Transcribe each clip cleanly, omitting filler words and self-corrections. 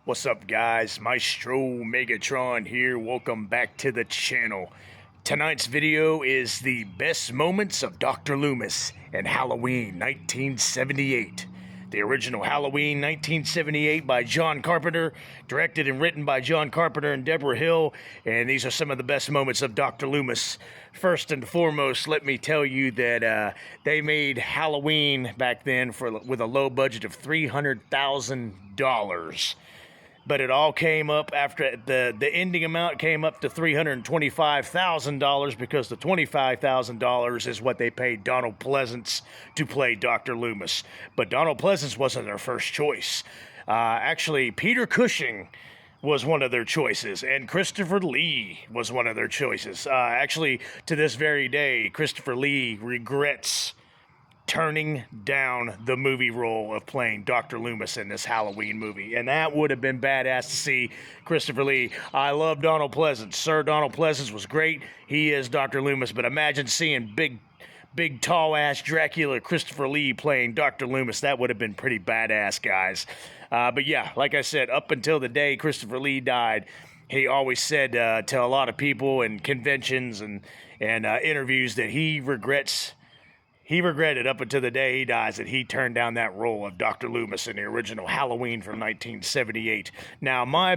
What's up, guys? Maestro Megatron here. Welcome back to the channel. Tonight's video is the best moments of Dr. Loomis in Halloween 1978. The original Halloween 1978 by John Carpenter, directed and written by John Carpenter and Deborah Hill, and these are some of the best moments of Dr. Loomis. First and foremost, let me tell you that they made Halloween back then with a low budget of $300,000. But it all came up after the ending amount came up to $325,000 because the $25,000 is what they paid Donald Pleasance to play Dr. Loomis. But Donald Pleasance wasn't their first choice. Actually, Peter Cushing was one of their choices, and Christopher Lee was one of their choices. Actually, to this very day, Christopher Lee regrets turning down the movie role of playing Dr. Loomis in this Halloween movie. And that would have been badass to see Christopher Lee. I love Donald Pleasance. Sir Donald Pleasance was great. He is Dr. Loomis. But imagine seeing big tall-ass Dracula Christopher Lee playing Dr. Loomis. That would have been pretty badass, guys. But yeah, like I said, up until the day Christopher Lee died, he always said to a lot of people in conventions and interviews that he regretted up until the day he dies that he turned down that role of Dr. Loomis in the original Halloween from 1978. Now, my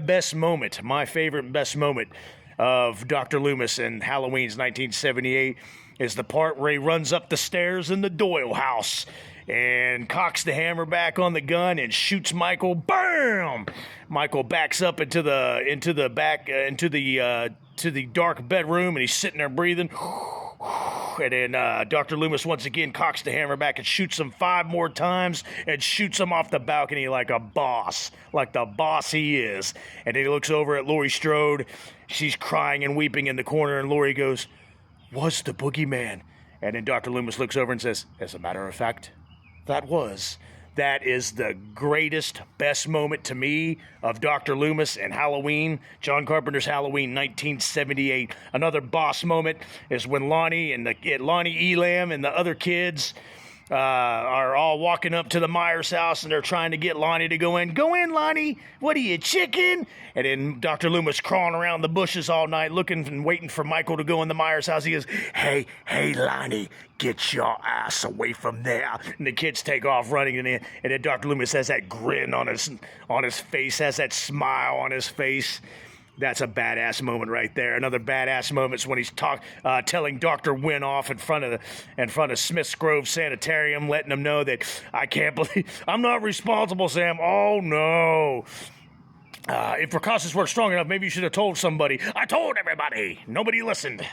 favorite best moment of Dr. Loomis in Halloween's 1978 is the part where he runs up the stairs in the Doyle house and cocks the hammer back on the gun and shoots Michael. Bam! Michael backs up into the dark bedroom, and he's sitting there breathing. And then Dr. Loomis once again cocks the hammer back and shoots him 5 more times and shoots him off the balcony like the boss he is. And then he looks over at Laurie Strode. She's crying and weeping in the corner, and Laurie goes, "Was the boogeyman?" And then Dr. Loomis looks over and says, "As a matter of fact, that was." That is the greatest, best moment to me of Dr. Loomis and Halloween, John Carpenter's Halloween 1978. Another boss moment is when Lonnie Elam and the other kids are all walking up to the Myers house, and they're trying to get Lonnie to go in. "Go in, Lonnie. What are you, chicken?" And then Dr. Loomis crawling around the bushes all night looking and waiting for Michael to go in the Myers house. He goes, Hey, Lonnie, get your ass away from there." And the kids take off running, and then Dr. Loomis has that grin on his face, has that smile on his face. That's a badass moment right there. Another badass moment is when he's telling Dr. Wynn off in front of Smith's Grove Sanitarium, letting him know that I can't believe I'm not responsible, Sam. "Oh no. If precautions weren't strong enough, maybe you should have told somebody." "I told everybody. Nobody listened.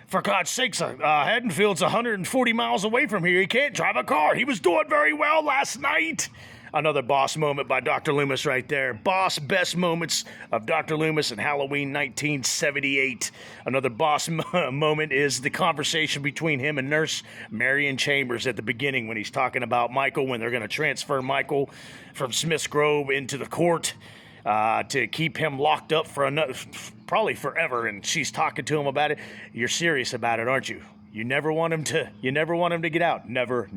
For God's sakes, Haddonfield's 140 miles away from here. He can't drive a car. He was doing very well last night." Another boss moment by Dr. Loomis right there. Best moments of Dr. Loomis in Halloween 1978. Another boss moment is the conversation between him and Nurse Marion Chambers at the beginning when he's talking about Michael, when they're going to transfer Michael from Smith's Grove into the court to keep him locked up for probably forever. And she's talking to him about it. "You're serious about it, aren't you? You never want him to get out." Never.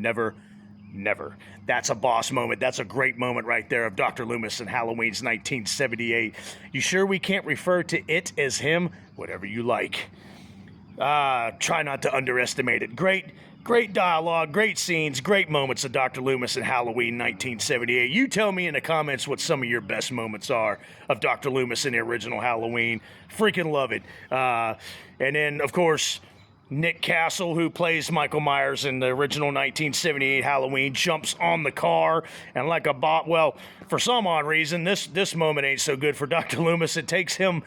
That's a boss moment. That's a great moment right there of Dr. Loomis in Halloween's 1978. "You sure we can't refer to it as him?" "Whatever you like." Try not to underestimate it. Great dialogue, great scenes, great moments of Dr. Loomis in Halloween 1978. You tell me in the comments what some of your best moments are of Dr. Loomis in the original Halloween. Freaking love it. And then, of course, Nick Castle, who plays Michael Myers in the original 1978 Halloween, jumps on the car and like a bot. Well, for some odd reason, this moment ain't so good for Dr. Loomis. It takes him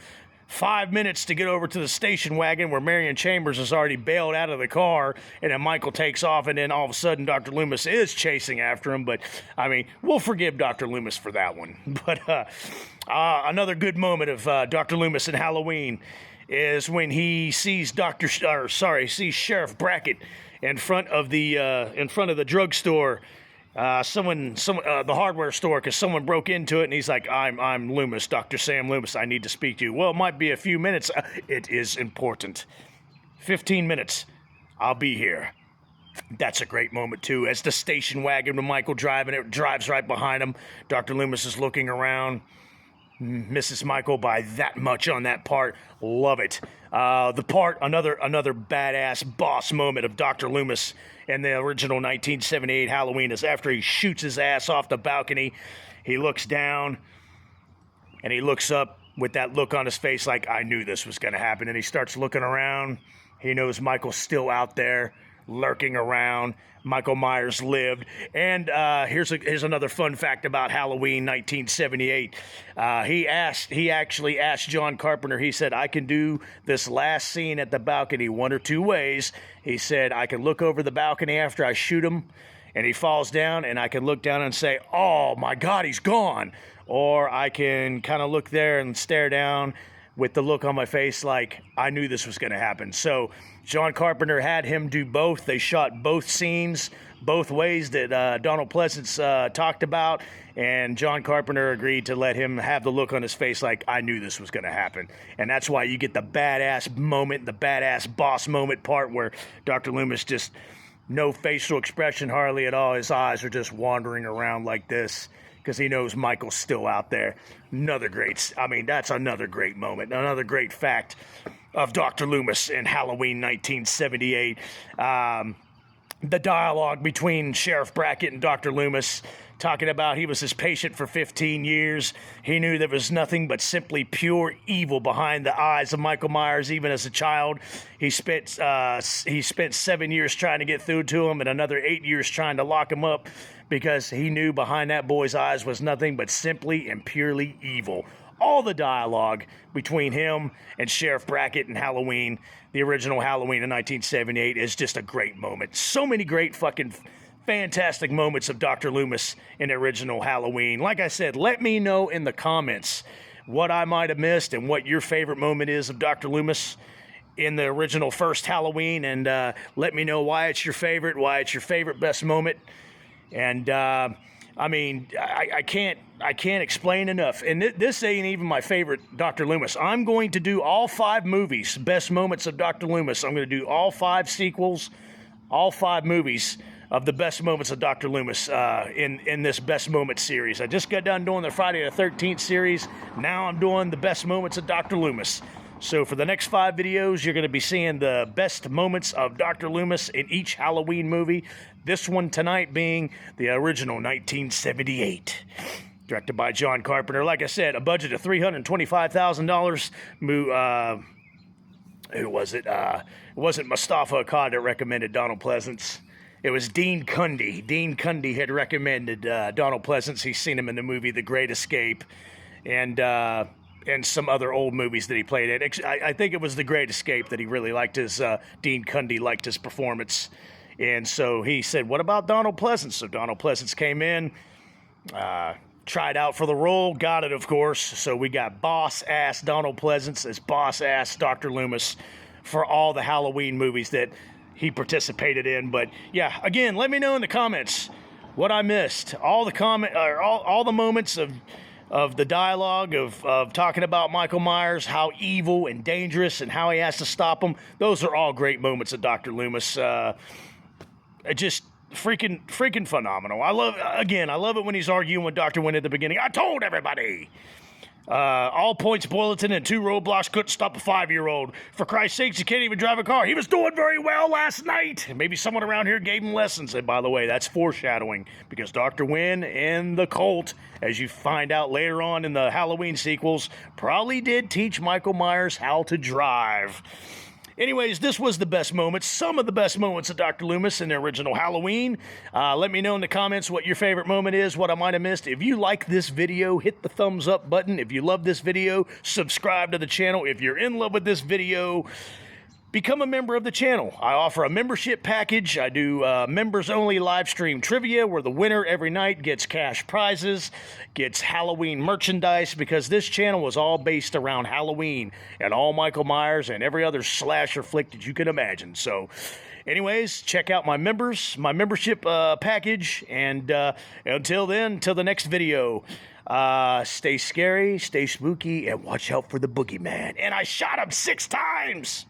5 minutes to get over to the station wagon where Marion Chambers has already bailed out of the car, and then Michael takes off, and then all of a sudden Dr. Loomis is chasing after him. But, I mean, we'll forgive Dr. Loomis for that one. But another good moment of Dr. Loomis in Halloween is when he sees Sheriff Brackett in front of the drugstore, the hardware store, because someone broke into it, and he's like, I'm Loomis, Dr. Sam Loomis. I need to speak to you." "Well, it might be a few minutes." "It is important. 15 minutes. I'll be here." That's a great moment, too. As the station wagon with Michael driving it drives right behind him, Dr. Loomis is looking around. misses Michael by that much on that part. Love it. The part, another badass boss moment of Dr. Loomis in the original 1978 Halloween is after he shoots his ass off the balcony. He looks down and he looks up with that look on his face like, I knew this was going to happen. And he starts looking around. He knows Michael's still out there lurking around. Michael Myers lived. And here's another fun fact about Halloween 1978. He actually asked John Carpenter, he said, I can do this last scene at the balcony one or two ways. He said, I can look over the balcony after I shoot him and he falls down, and I can look down and say, oh my God, he's gone. Or I can kind of look there and stare down with the look on my face like I knew this was going to happen. So John Carpenter had him do both. They shot both scenes, both ways that Donald Pleasance talked about, and John Carpenter agreed to let him have the look on his face like I knew this was going to happen. And that's why you get the badass moment, the badass boss moment part where Dr. Loomis just no facial expression hardly at all. His eyes are just wandering around like this, because he knows Michael's still out there. That's another great moment, another great fact of Dr. Loomis in Halloween 1978. The dialogue between Sheriff Brackett and Dr. Loomis, talking about he was his patient for 15 years. He knew there was nothing but simply pure evil behind the eyes of Michael Myers, even as a child. He spent 7 years trying to get through to him and another 8 years trying to lock him up, because he knew behind that boy's eyes was nothing but simply and purely evil. All the dialogue between him and Sheriff Brackett in Halloween, the original Halloween in 1978, is just a great moment. So many great fucking fantastic moments of Dr. Loomis in the original Halloween. Like I said, let me know in the comments what I might have missed and what your favorite moment is of Dr. Loomis in the original first Halloween, and let me know why it's your favorite best moment. And I can't explain enough. And this ain't even my favorite Dr. Loomis. I'm going to do all 5 movies, best moments of Dr. Loomis. I'm going to do all 5 sequels, all 5 movies of the best moments of Dr. Loomis in this best moment series. I just got done doing the Friday the 13th series. Now I'm doing the best moments of Dr. Loomis. So for the next 5 videos, you're going to be seeing the best moments of Dr. Loomis in each Halloween movie. This one tonight being the original 1978, directed by John Carpenter. Like I said, a budget of $325,000. Who was it? It wasn't Mustafa Akkad that recommended Donald Pleasance. It was Dean Cundy. Dean Cundy had recommended Donald Pleasance. He's seen him in the movie The Great Escape, and some other old movies that he played in. I think it was The Great Escape that he really liked his, Dean Cundy liked his performance. And so he said, what about Donald Pleasance? So Donald Pleasance came in, tried out for the role, got it, of course. So we got boss-ass Donald Pleasance as boss-ass Dr. Loomis for all the Halloween movies that he participated in. But yeah, again, let me know in the comments what I missed. All the moments of the dialogue of talking about Michael Myers, how evil and dangerous and how he has to stop him. Those are all great moments of Dr. Loomis. Just freaking phenomenal. I love it when he's arguing with Dr. Wynn at the beginning. I told everybody. All points bulletin and 2 roadblocks couldn't stop a 5-year-old. For Christ's sakes, you can't even drive a car. He was doing very well last night. Maybe someone around here gave him lessons. And by the way, that's foreshadowing, because Dr. Wynn and the cult, as you find out later on in the Halloween sequels, probably did teach Michael Myers how to drive. Anyways, this was the best moments, some of the best moments of Dr. Loomis in the original Halloween. Let me know in the comments what your favorite moment is, what I might have missed. If you like this video, hit the thumbs up button. If you love this video, subscribe to the channel. If you're in love with this video, become a member of the channel. I offer a membership package. I do members-only live stream trivia where the winner every night gets cash prizes, gets Halloween merchandise, because this channel is all based around Halloween and all Michael Myers and every other slasher flick that you can imagine. So anyways, check out my membership package, and until then, till the next video, stay scary, stay spooky, and watch out for the boogeyman. And I shot him 6 times!